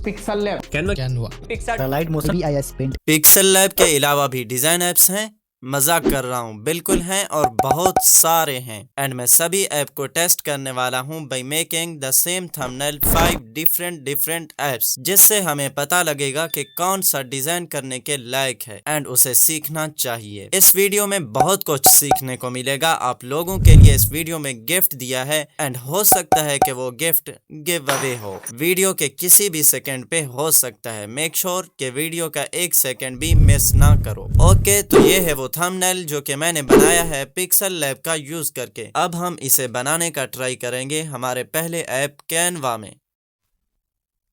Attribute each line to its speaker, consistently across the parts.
Speaker 1: Pixel Lab,
Speaker 2: Canva,
Speaker 3: Starlight Motion,
Speaker 1: VIS Paint.
Speaker 4: Pixel Lab के अलावा भी डिजाइन ऐप्स हैं। मजाक कर रहा हूँ, बिल्कुल हैं और बहुत सारे हैं। एंड मैं सभी ऐप को टेस्ट करने वाला हूँ by making the same thumbnail 5 different apps, जिससे हमें पता लगेगा कि कौन सा डिजाइन करने के लायक है एंड उसे सीखना चाहिए। इस वीडियो में बहुत कुछ सीखने को मिलेगा। आप लोगों के लिए इस वीडियो में गिफ्ट दिया है एंड हो सकता है कि वो गिफ्ट गिव अवे हो, वीडियो के किसी भी सेकंड पे हो सकता है। मेक श्योर कि वीडियो का 1 सेकंड भी मिस ना करो। ओके, तो ये है वो थंबनेल जो कि मैंने बनाया है पिक्सल लैब का यूज करके। अब हम इसे बनाने का ट्राई करेंगे हमारे पहले ऐप कैनवा में।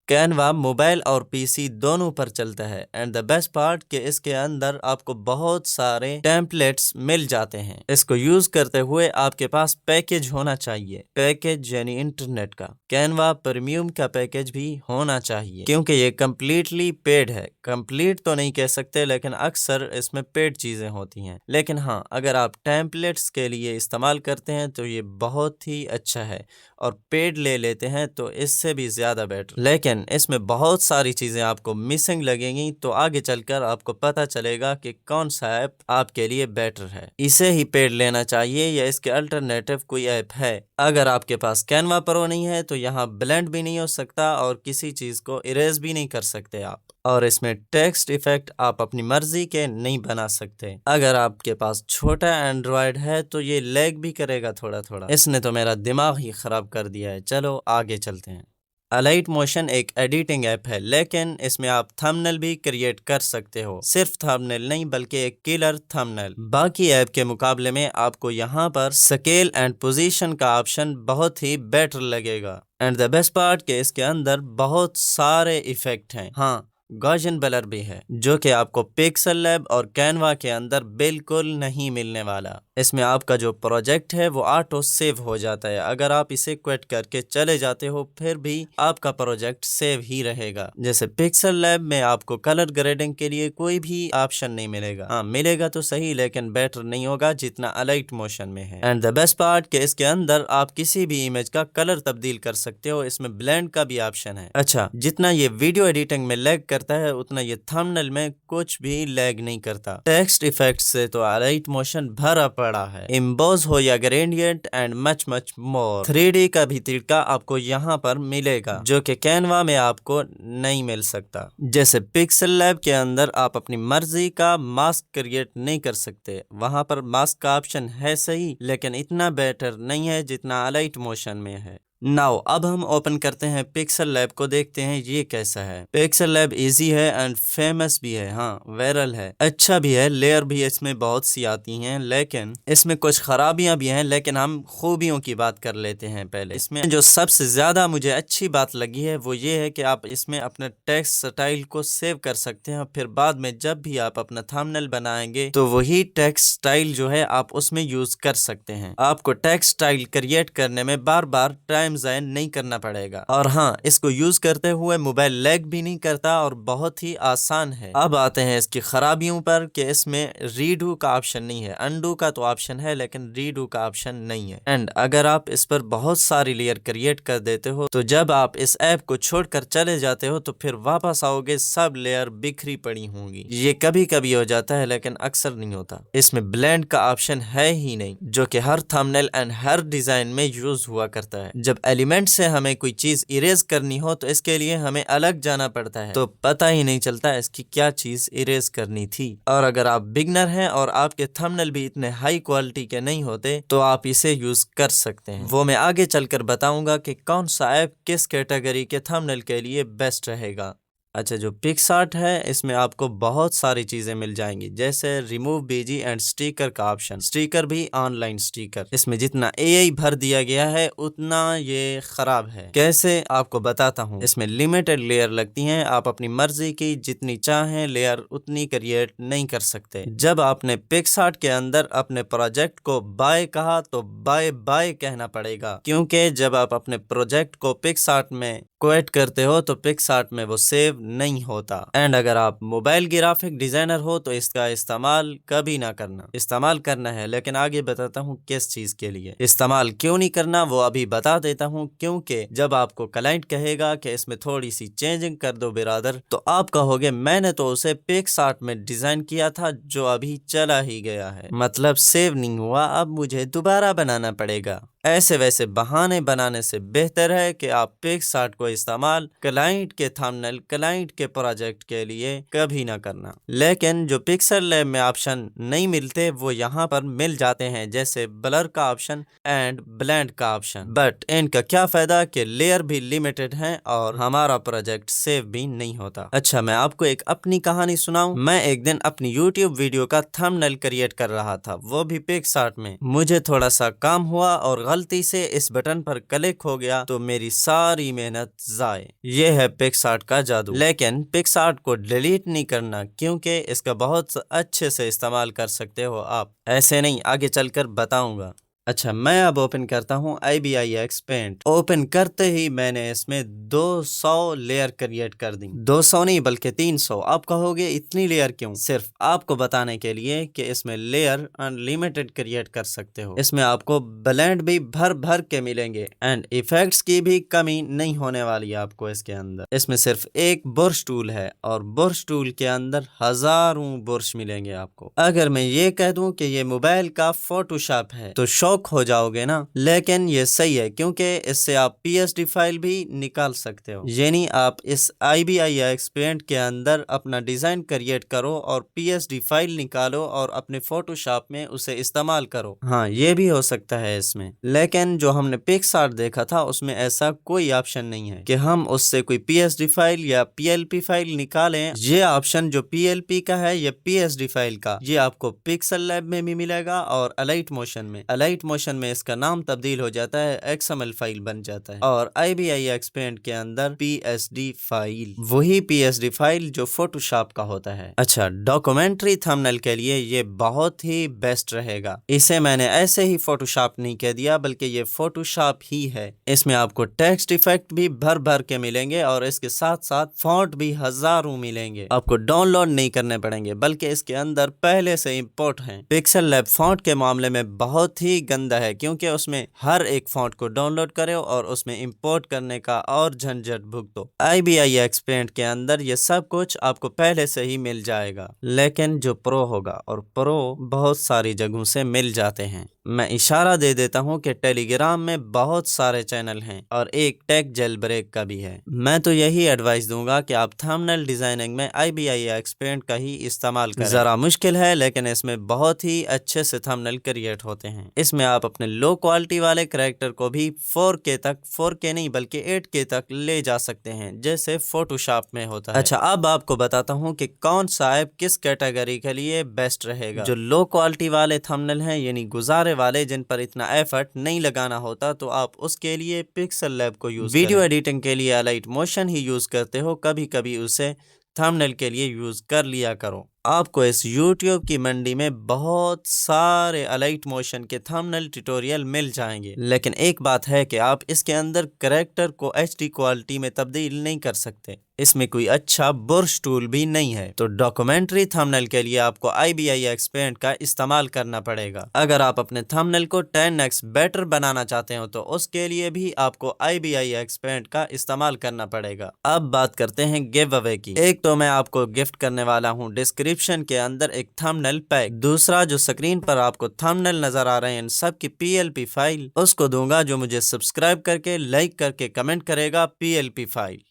Speaker 4: कैनवा मोबाइल और पीसी दोनों पर चलता है एंड द बेस्ट पार्ट कि इसके अंदर आपको बहुत सारे टेम्पलेट्स मिल जाते हैं। इसको यूज करते हुए आपके पास पैकेज होना चाहिए, पैकेज यानी इंटरनेट का। कैनवा प्रीमियम का पैकेज भी होना चाहिए क्योंकि ये कम्प्लीटली पेड है। कंप्लीट तो नहीं कह सकते, लेकिन अक्सर इसमें पेड चीजें होती हैं। लेकिन हाँ, अगर आप टेम्पलेट्स के लिए इस्तेमाल करते हैं तो ये बहुत ही अच्छा है, और पेड ले लेते हैं तो इससे भी ज्यादा बेटर। लेकिन इसमें बहुत सारी चीजें आपको मिसिंग लगेंगी, तो आगे चलकर आपको पता चलेगा कि कौन सा ऐप आपके लिए बेटर है। इसे ही पेड लेना चाहिए या इसके अल्टरनेटिव कोई ऐप है। अगर आपके पास कैनवा प्रो नहीं है तो यहाँ ब्लेंड भी नहीं हो सकता और किसी चीज को इरेज भी नहीं कर सकते आप, और इसमें टेक्स्ट इफेक्ट आप अपनी मर्जी के नहीं बना सकते। अगर आपके पास छोटा एंड्रॉयड है तो ये लैग भी करेगा थोड़ा थोड़ा। इसने तो मेरा दिमाग ही खराब कर दिया है। चलो आगे चलते हैं। अलाइट मोशन एक एडिटिंग ऐप है, लेकिन इसमें आप थंबनेल भी क्रिएट कर सकते हो। सिर्फ थंबनेल नहीं बल्कि एक किलर थंबनेल। बाकी ऐप के मुकाबले में आपको यहाँ पर स्केल एंड पोजीशन का ऑप्शन बहुत ही बेटर लगेगा। एंड द बेस्ट पार्ट कि इसके अंदर बहुत सारे इफेक्ट हैं। हाँ, गॉसियन ब्लर भी है, जो कि आपको पिक्सल लैब और कैनवा के अंदर बिल्कुल नहीं मिलने वाला। इसमें आपका जो प्रोजेक्ट है वो ऑटो सेव हो जाता है। अगर आप इसे क्विट करके चले जाते हो फिर भी आपका प्रोजेक्ट सेव ही रहेगा। जैसे पिक्सल लैब में आपको कलर ग्रेडिंग के लिए कोई भी ऑप्शन नहीं मिलेगा। हाँ, मिलेगा तो सही, लेकिन बेटर नहीं होगा जितना अलाइट मोशन में है। एंड द बेस्ट पार्ट कि इसके अंदर आप किसी भी इमेज का कलर तब्दील कर सकते हो। इसमें ब्लेंड का भी ऑप्शन है। अच्छा, जितना ये वीडियो एडिटिंग में लैग करता है उतना ये थंबनेल में कुछ भी लैग नहीं करता। टेक्स्ट इफेक्ट से तो अलाइट मोशन भरा पड़ा है, इम्बोज हो या gradient and much more. 3D का भी तरीका आपको यहाँ पर मिलेगा जो कि कैनवा में आपको नहीं मिल सकता। जैसे पिक्सल लैब के अंदर आप अपनी मर्जी का मास्क क्रिएट नहीं कर सकते, वहां पर मास्क का ऑप्शन है सही, लेकिन इतना बेटर नहीं है जितना अलाइट मोशन में है। नाउ अब हम ओपन करते हैं पिक्सल लैब को, देखते हैं ये कैसा है। पिक्सल लैब इजी है एंड फेमस भी है। हाँ, वायरल है, अच्छा भी है। लेयर भी इसमें बहुत सी आती हैं, लेकिन इसमें कुछ खराबियां भी हैं। लेकिन हम खूबियों की बात कर लेते हैं पहले। इसमें जो सबसे ज्यादा मुझे अच्छी बात लगी है वो ये है कि आप इसमें अपने टेक्स्ट स्टाइल को सेव कर सकते हैं। फिर बाद में जब भी आप अपना थंबनेल बनाएंगे तो वही टेक्स्ट स्टाइल जो है आप उसमें यूज कर सकते हैं। आपको टेक्स्ट स्टाइल क्रिएट करने में बार बार टाइम ज़ाया नहीं करना पड़ेगा। और हाँ, इसको यूज करते हुए मोबाइल लैग भी नहीं करता और बहुत ही आसान है। अब आते हैं इसकी खराबियों पर कि इसमें रीडू का ऑप्शन नहीं है। अंडू का तो ऑप्शन है लेकिन रीडू का ऑप्शन नहीं है। एंड अगर आप इस पर बहुत सारी लेयर क्रिएट कर देते हो तो जब आप इस ऐप को छोड़कर चले जाते हो तो फिर वापस आओगे सब लेयर बिखरी पड़ी होंगी। ये कभी कभी हो जाता है लेकिन अक्सर नहीं होता। इसमें ब्लेंड का ऑप्शन है ही नहीं, जो कि हर थंबनेल एंड हर डिजाइन में यूज हुआ करता है। जब एलिमेंट से हमें कोई चीज इरेज करनी हो तो इसके लिए हमें अलग जाना पड़ता है, तो पता ही नहीं चलता इसकी क्या चीज इरेज करनी थी। और अगर आप बिगनर हैं और आपके थंबनेल भी इतने हाई क्वालिटी के नहीं होते तो आप इसे यूज कर सकते हैं। वो मैं आगे चलकर बताऊंगा कि कौन सा ऐप किस कैटेगरी के थंबनेल के लिए बेस्ट रहेगा। अच्छा, जो पिक्सआर्ट है इसमें आपको बहुत सारी चीजें मिल जाएंगी, जैसे रिमूव बीजी एंड स्टिकर का ऑप्शन। स्टिकर भी ऑनलाइन स्टिकर। इसमें जितना एआई भर दिया गया है उतना ये खराब है। कैसे, आपको बताता हूँ। इसमें लिमिटेड लेयर लगती हैं, आप अपनी मर्जी की जितनी चाहें लेयर उतनी क्रिएट नहीं कर सकते। जब आपने पिक्सआर्ट के अंदर अपने प्रोजेक्ट को बाय कहा तो बाय बाय कहना पड़ेगा, क्योंकि जब आप अपने प्रोजेक्ट को पिक्सआर्ट में क्विट करते हो तो पिक्सआर्ट में वो सेव नहीं होता। एंड अगर आप मोबाइल ग्राफिक डिजाइनर हो तो इसका इस्तेमाल कभी ना करना। इस्तेमाल करना है लेकिन आगे बताता हूँ किस चीज के लिए इस्तेमाल क्यों नहीं करना, वो अभी बता देता हूँ। क्योंकि जब आपको क्लाइंट कहेगा कि इसमें थोड़ी सी चेंजिंग कर दो बिरादर, तो आप कहोगे मैंने तो उसे पिक्सआर्ट में डिजाइन किया था जो अभी चला ही गया है, मतलब सेव नहीं हुआ, अब मुझे दोबारा बनाना पड़ेगा। ऐसे वैसे बहाने बनाने से बेहतर है कि आप पिक्सआर्ट को इस्तेमाल क्लाइंट के थंबनेल, क्लाइंट के प्रोजेक्ट के लिए कभी ना करना। लेकिन जो पिक्सल लैब में ऑप्शन नहीं मिलते वो यहाँ पर मिल जाते हैं, जैसे ब्लर का ऑप्शन एंड ब्लेंड का ऑप्शन। बट इनका क्या फायदा कि लेयर भी लिमिटेड हैं और हमारा प्रोजेक्ट सेव भी नहीं होता। अच्छा, मैं आपको एक अपनी कहानी सुनाऊं। मैं एक दिन अपनी यूट्यूब वीडियो का थंबनेल क्रिएट कर रहा था, वो भी पिक्सआर्ट में। मुझे थोड़ा सा काम हुआ और गलती से इस बटन पर क्लिक हो गया तो मेरी सारी मेहनत जाए। ये है पिक्सआर्ट का जादू। लेकिन पिक्सआर्ट को डिलीट नहीं करना, क्योंकि इसका बहुत अच्छे से इस्तेमाल कर सकते हो आप। ऐसे नहीं, आगे चलकर बताऊंगा। अच्छा, मैं अब ओपन करता हूँ IBIX पेंट। ओपन करते ही मैंने इसमें 200 लेयर क्रिएट कर दी। 200 नहीं बल्कि 300। आप कहोगे इतनी लेयर क्यों? सिर्फ आपको बताने के लिए कि इसमें लेयर अनलिमिटेड क्रिएट कर सकते हो। इसमें आपको ब्लेंड भी भर भर के मिलेंगे एंड इफेक्ट्स की भी कमी नहीं होने वाली है आपको इसके अंदर। इसमें सिर्फ एक बुरश टूल है और बुरश टूल के अंदर हजारों बुरश मिलेंगे आपको। अगर मैं ये कह दूं कि ये मोबाइल का फोटोशॉप है तो हो जाओगे ना, लेकिन ये सही है क्योंकि इससे आप PSD फाइल भी निकाल सकते हो। यानी आप इस IBIX पेंट के अंदर अपना डिजाइन क्रिएट करो और PSD फाइल निकालो और अपने फोटोशॉप में उसे इस्तेमाल करो। हाँ, ये भी हो सकता है इसमें, लेकिन जो हमने पिक्सआर्ट देखा था उसमें ऐसा कोई ऑप्शन नहीं है कि हम उससे कोई PSD फाइल या PLP फाइल निकालें। ये ऑप्शन जो PLP का है या PSD फाइल का, ये आपको पिक्सल लैब में भी मिलेगा और अलाइट मोशन में। अलाइट मोशन में इसका नाम तब्दील हो जाता है, XML फाइल बन जाता है। और IBIX पेंट के अंदर PSD फाइल, वही PSD फाइल जो फोटोशॉप का होता है। अच्छा, डॉक्यूमेंट्री थंबनेल के लिए ये बहुत ही बेस्ट रहेगा। इसे मैंने ऐसे ही फोटोशॉप नहीं कह दिया बल्कि ये फोटोशॉप ही है। इसमें आपको टेक्स्ट इफेक्ट भी भर भर के मिलेंगे और इसके साथ साथ फॉन्ट भी हजारों मिलेंगे। आपको डाउनलोड नहीं करने पड़ेंगे बल्कि इसके अंदर पहले से इंपोर्ट है। पिक्सल लैब फॉन्ट के मामले में बहुत ही गंदा है क्योंकि उसमें हर एक फॉन्ट को डाउनलोड करो और उसमें इंपोर्ट करने का और झंझट भुगतो। IBIX पेंट के अंदर ये सब कुछ आपको पहले से ही मिल जाएगा। लेकिन जो प्रो होगा, और प्रो बहुत सारी जगहों से मिल जाते हैं। मैं इशारा दे देता हूं कि टेलीग्राम में बहुत सारे चैनल हैं और एक टेक जेल ब्रेक का भी है। मैं तो यही एडवाइस दूंगा कि आप थंबनेल डिजाइनिंग में IBIX पेंट का ही इस्तेमाल करें। जरा मुश्किल है लेकिन इसमें बहुत ही अच्छे से थंबनेल क्रिएट होते हैं। इसमें आप अपने लो क्वालिटी वाले कैरेक्टर को भी 4K तक, 4K नहीं बल्कि 8K तक ले जा सकते हैं, जैसे फोटोशॉप में होता है। अच्छा, अब आपको बताता हूँ कि कौन सा ऐप किस कैटेगरी के लिए बेस्ट रहेगा। जो लो क्वालिटी वाले थंबनेल हैं, यानी गुजारे वाले, जिन पर इतना एफर्ट नहीं लगाना होता, तो आप उसके लिए पिक्सल लैब को यूज वीडियो एडिटिंग के लिए अलाइट मोशन ही यूज करते हो, कभी कभी उसे थंबनेल के लिए यूज कर लिया करो। आपको इस YouTube की मंडी में बहुत सारे अलाइट मोशन के थंबनेल ट्यूटोरियल मिल जाएंगे, लेकिन एक बात है कि आप इसके अंदर कैरेक्टर को HD क्वालिटी में तब्दील नहीं कर सकते। इसमें कोई अच्छा बुरश टूल भी नहीं है। तो डॉक्यूमेंट्री थंबनेल के लिए आपको IBIX पेंट का इस्तेमाल करना पड़ेगा। अगर आप अपने थंबनेल को 10x बेटर बनाना चाहते हो तो उसके लिए भी आपको IBIX पेंट का इस्तेमाल करना पड़ेगा। अब बात करते हैं गिव अवे की। एक तो मैं आपको गिफ्ट करने वाला हूँ डिस्क्रिप्शन के अंदर एक थंबनेल पैक। दूसरा, जो स्क्रीन पर आपको थंबनेल नजर आ रहे हैं इन सब की PLP फाइल, उसको दूंगा जो मुझे सब्सक्राइब करके, लाइक करके, कमेंट करेगा PLP फाइल।